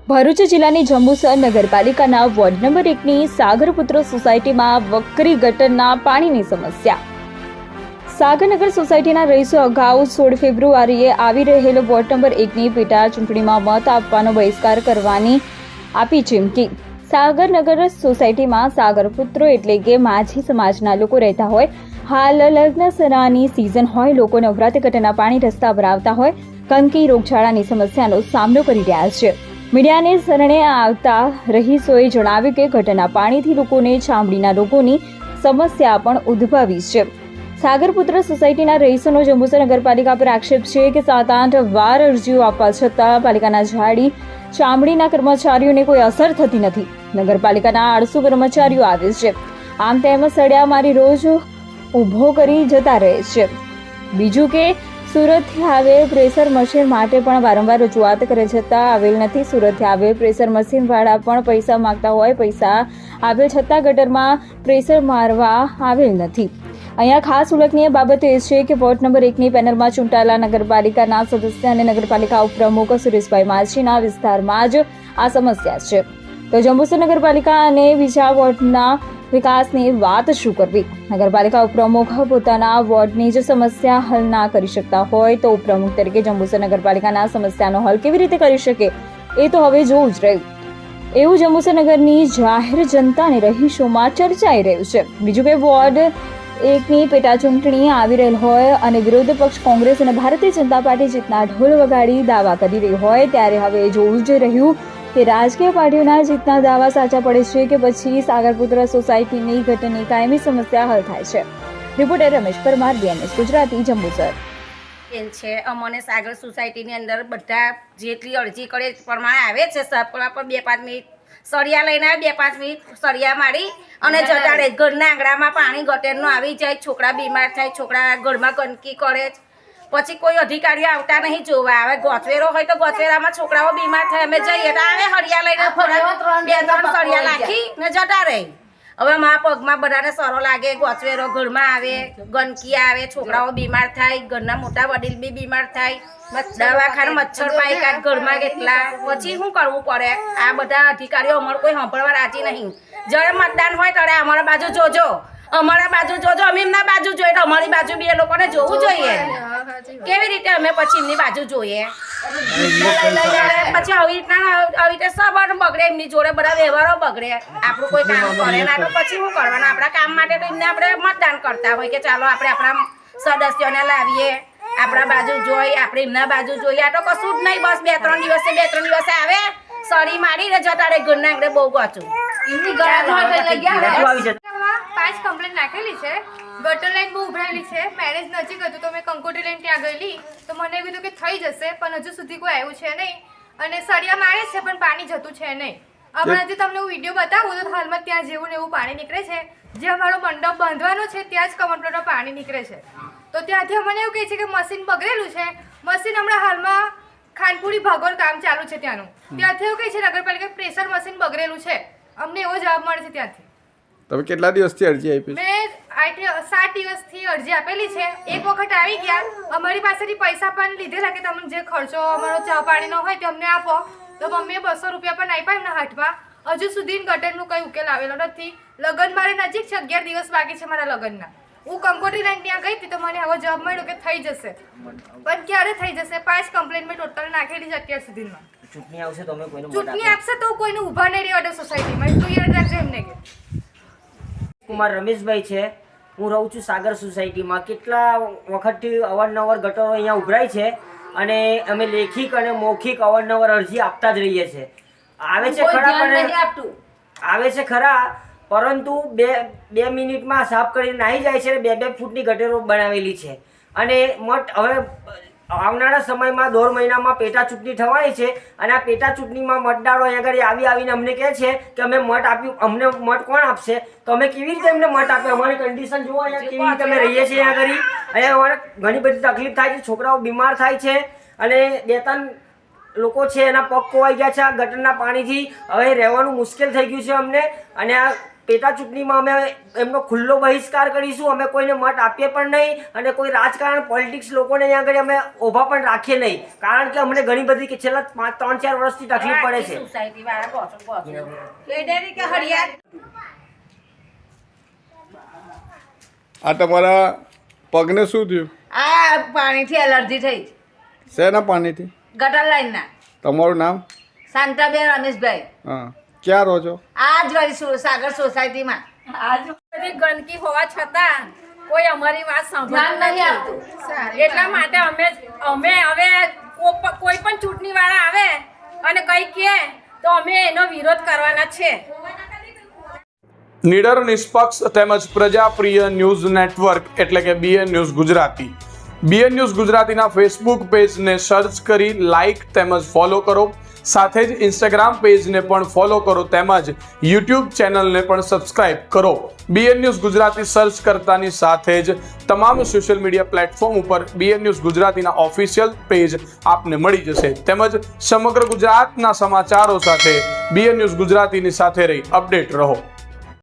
ભરૂચ જિલ્લાની જંબુસર નગરપાલિકાના ward number 1ની Sagarputra સોસાયટીમાં વકરી ગટરના પાણીની સમસ્યા. સાગરનગર સોસાયટીના રહીશો અગાઉ 16 ફેબ્રુઆરીએ આવી રહેલ વોર્ડ નંબર 1ની પેટા ચૂંટણીમાં મત આપવાનો બહિષ્કાર કરવાની આપી ચીમકી. સાગરનગર સોસાયટીમાં સાગરપુત્રો એટલે કે માછી સમાજના લોકો રહેતા હોય. હાલ લગ્ન સરાની સિઝન હોય, લોકો નવરાત્રિ ગટરના પાણી રસ્તા પર આવતા હોય, ગંદકી રોગચાળાની સમસ્યાનો સામનો કરી રહ્યા છે. મીડિયાને શરણે આવતા રહીશોએ જણાવ્યું કે ગટરના પાણીથી લોકોને ચામડીના રોગોની સમસ્યા પણ ઉદ્ભવી છે. સાગરપુત્ર સોસાયટીના રહીશોનો જંબુસર નગરપાલિકા પર આક્ષેપ છે કે 7-8 વાર અરજીઓ આપવા છતાં પાલિકાના જાડી ચામડીના કર્મચારીઓને કોઈ અસર થતી નથી. નગરપાલિકાના 800 કર્મચારીઓ આવે છે, આમ તેમ સળિયા મારી રોજ ઊભો કરી જતા રહે છે. બીજું કે સુરતથી આવેલ પ્રેશર મશીન માટે પણ વારંવાર રજૂઆત કરે છતાં આવેલ નથી. સુરતથી આવેલ પ્રેશર મશીનવાળા પણ પૈસા માંગતા હોય, પૈસા આવેલ છતાં ગટરમાં પ્રેશર મારવા આવેલ નથી. અહીંયા ખાસ ઉલ્લેખનીય બાબત એ છે કે વોર્ડ નંબર 1ની પેનલમાં ચૂંટાયેલા નગરપાલિકાના સદસ્ય અને નગરપાલિકા ઉપપ્રમુખ સુરેશભાઈ માછીના વિસ્તારમાં જ આ સમસ્યા છે. તો જંબુસર નગરપાલિકા અને બીજા વોર્ડના વિકાસની વાત શું કરવી? નગરપાલિકા ઉપપ્રમુખ પોતાના વોર્ડની જ સમસ્યા હલ ના કરી શકતા હોય તો ઉપપ્રમુખ તરીકે જંબુસર નગરપાલિકાના સમસ્યાનો હલ કેવી રીતે કરી શકે એ તો હવે જોવું જ રહ્યું. એવું જંબુસર નગરની જાહેર જનતા અને રહીશોમાં ચર્ચાઈ રહ્યું છે. બીજું કે વોર્ડ 1ની પેટા ચૂંટણી આવી રહેલ હોય અને વિરોધ પક્ષ કોંગ્રેસ અને ભારતીય જનતા પાર્ટી જીતના ઢોલ વગાડી દાવા કરી રહી હોય ત્યારે હવે જોવું જ રહ્યું કે રાજકીય પાર્ટીઓના જીતના દાવા સાચા પડે છે કે પછી સાગરપુત્ર સોસાયટીની ગટરની કાયમી સમસ્યા હલ થાય છે. Reporter Ramesh Parmar, BNS Gujarati, Jambusar. છે અમને સાગર સોસાયટીની અંદર બધા જેટલી અરજી કરે પ્રમાણે આવે છે. સપડા પર 2-5 મિનિટ સળિયા લઈને આવે, 2-5 મિનિટ સળિયા મારી અને જતા રહે. ઘરના આંગણામાં પાણી ગટેરનું આવી જાય, છોકરા બીમાર થાય, છોકરા ઘરમાં ગંદકી કરે. પછી કોઈ અધિકારીઓ આવતા નહીં જોવા આવે. ગોચવેરો હોય તો ગોચવેરામાં છોકરાઓ બીમાર થાય, અમે જઈએ તો આવે હળિયા લઈને 2-3 સળિયા નાખી ને જતા રહે. હવે મારા પગમાં બધાને સરો લાગે, ગોચવેરો ઘરમાં આવે, ગંદકી આવે, છોકરાઓ બીમાર થાય, ઘરના મોટા વડીલ બી બીમાર થાય, દવાખાને મચ્છર પાઇકા ઘરમાં કેટલા. પછી શું કરવું પડે? આ બધા અધિકારીઓ અમારું કોઈ સાંભળવા રાજી નહીં. જ્યારે મતદાન હોય ત્યારે અમારા બાજુ જોજો, અમારા બાજુ જોજો, અમે એમના બાજુ જોઈએ તો અમારી બાજુ બી એ લોકોને જોવું જોઈએ. કેવી રીતે અમે પછી એમની બાજુ જોઈએ? પછી આવી રીતે સબર બગડે, એમની જોડે બધા વ્યવહારો બગડે, આપણું કોઈ કામ કરે ના તો પછી શું કરવાનું? આપણા કામ માટે તો એમને આપણે મતદાન કરતા હોય કે ચાલો આપણે આપણા સદસ્યોને લાવીએ, આપણા બાજુ જોઈ, આપણે એમના બાજુ જોઈએ. આ તો કશું જ નહીં, બસ 2-3 દિવસે આવે, સળી મારીને જતા રહે. ઘરના આંગણે બહુ ગોચું એમની ગયા 5 કમ્પ્લેન નાખેલી છે. ગટર લાઈન બહુ ઉભરાયેલી છે. મેરેજ નજીક હતું તો મેં કંકોટી લાઈન ત્યાં ગયેલી તો મને એવું કીધું કે થઈ જશે, પણ હજુ સુધી કોઈ આવ્યું છે નહીં. અને સળિયા મારે છે પણ પાણી જતું છે નહીં. હમણાંથી તમને હું વિડીયો બતાવું તો હાલમાં ત્યાં જેવું ને એવું પાણી નીકળે છે. જે અમારો મંડપ બાંધવાનો છે ત્યાં જ કમરપ્લોટમાં પાણી નીકળે છે. તો ત્યાંથી અમને એવું કહે છે કે મશીન બગડેલું છે. મશીન હમણાં હાલમાં ખાનપુરી ભાગોળ કામ ચાલુ છે ત્યાંનું. ત્યાંથી એવું કહે છે નગરપાલિકા પ્રેશર મશીન બગડેલું છે. અમને એવો જવાબ મળે છે ત્યાંથી. તમે કેટલા દિવસથી અરજી આપી? મેં 7 દિવસથી અરજી આપેલી છે. એક વખત આવી ગયા, અમારી પાસેથી પૈસા પણ લીધેલા કે તમને જે ખર્ચો અમારો ચા પાણીનો હોય તે અમને આપો. તો મમ્મીએ 200 રૂપિયા પણ આપ્યા એમના હાથમાં. હજુ સુધી ગટરનું કંઈ ઉકેલ આવેલો નથી. લગ્ન મારે નજીક છે, 11 દિવસ બાકી છે મારા લગ્નના. હું કંકોટી લાઈન ત્યાં ગઈ હતી તો મને આવો જવાબ મળ્યો કે થઈ જશે, પણ ક્યારે થઈ જશે? 5 કમ્પ્લેન મેં ટોટલ નાખેલી છે અત્યાર સુધીમાં. ચૂંટણી આવશે તો અમે કોઈને ચૂંટણી આપશે તો કોઈને ઊભા નહીં રહેવા દે સોસાયટીમાં, એટલું યાદ રાખજો એમને કે. કુમાર રમેશભાઈ છે, હું રહું છું સાગર સોસાયટીમાં. કેટલા વખતથી અવારનવાર ગટરો અહીંયા ઉભરાય છે અને અમે લેખિત અને મૌખિક અવારનવાર અરજી આપતા જ રહીએ છીએ. આવે છે ખરા પરંતુ 2 મિનિટમાં સાફ કરીને નાહી જાય છે. 2-2 ફૂટની ગટરો બનાવેલી છે અને મત હવે આવનારા સમયમાં 1.5 મહિનામાં પેટા ચૂંટણી થવાની છે અને આ પેટા ચૂંટણીમાં મતદારો અહીંયા આગળ આવીને અમને કહે છે કે અમે મત આપ્યું, અમને મત કોણ આપશે? તો અમે કેવી રીતે એમને મત આપે? અમારી કન્ડિશન જુઓ અહીંયા કેવી રીતે અમે રહીએ છીએ. અહીંયા અમારે ઘણી બધી તકલીફ થાય છે, છોકરાઓ બીમાર થાય છે અને 2-3 લોકો છે એના પગ ખોવાઈ ગયા છે આ ગટરના પાણીથી. હવે રહેવાનું મુશ્કેલ થઈ ગયું છે અમને અને આ પેટા ચૂંટણીમાં અમે એમનો ખુલ્લો બહિષ્કાર કરીશું. અમે કોઈને મત આપીએ પણ નહીં અને કોઈ રાજકારણ પોલિટિક્સ લોકોને અહીંયા આગળ અમે ઊભા પણ રાખીએ નહીં, કારણ કે અમને ઘણી બધી છેલ્લા 3-4 વર્ષથી તકલીફ પડે છે. સોસાયટી વાળા પહોંચો કે હરિયાળ આ તમારા પગને શું થયું? આ પાણીથી એલર્જી થઈ, શેના પાણીથી? ગટર લાઈનના. તમારું નામ? શાંતાબેન રમેશભાઈ. હા, ક્યાં રહો છો? આ જ વાળી સાગર સોસાયટીમાં. આજુ બધી ગંદકી હોવા છતાં કોઈ અમારી વાત સાંભળતું ધ્યાન નહીં નથી. આપતું. એટલા માટે અમે હવે કોઈ પણ ચૂંટણી વાળા આવે અને કંઈ કહે તો અમે એનો વિરોધ કરવાના છે. નિડર, નિષ્પક્ષ તેમજ પ્રજાપ્રિય ન્યૂઝ નેટવર્ક એટલે કે BN news Gujarati. BN news ગુજરાતીના ફેસબુક પેજને સર્ચ કરી લાઇક તેમજ ફોલો કરો. સાથે જ ઇન્સ્ટાગ્રામ પેજને પણ ફોલો કરો તેમજ યુટ્યુબ ચેનલને પણ સબસ્ક્રાઇબ કરો. બીએન ન્યૂઝ ગુજરાતી સર્ચ કરતાની સાથે જ તમામ સોશિયલ મીડિયા પ્લેટફોર્મ ઉપર બીએન ન્યૂઝ ગુજરાતીના ઓફિશિયલ પેજ આપને મળી જશે. તેમજ સમગ્ર ગુજરાતના સમાચારો સાથે બીએન ન્યૂઝ ગુજરાતીની સાથે રહી અપડેટ રહો.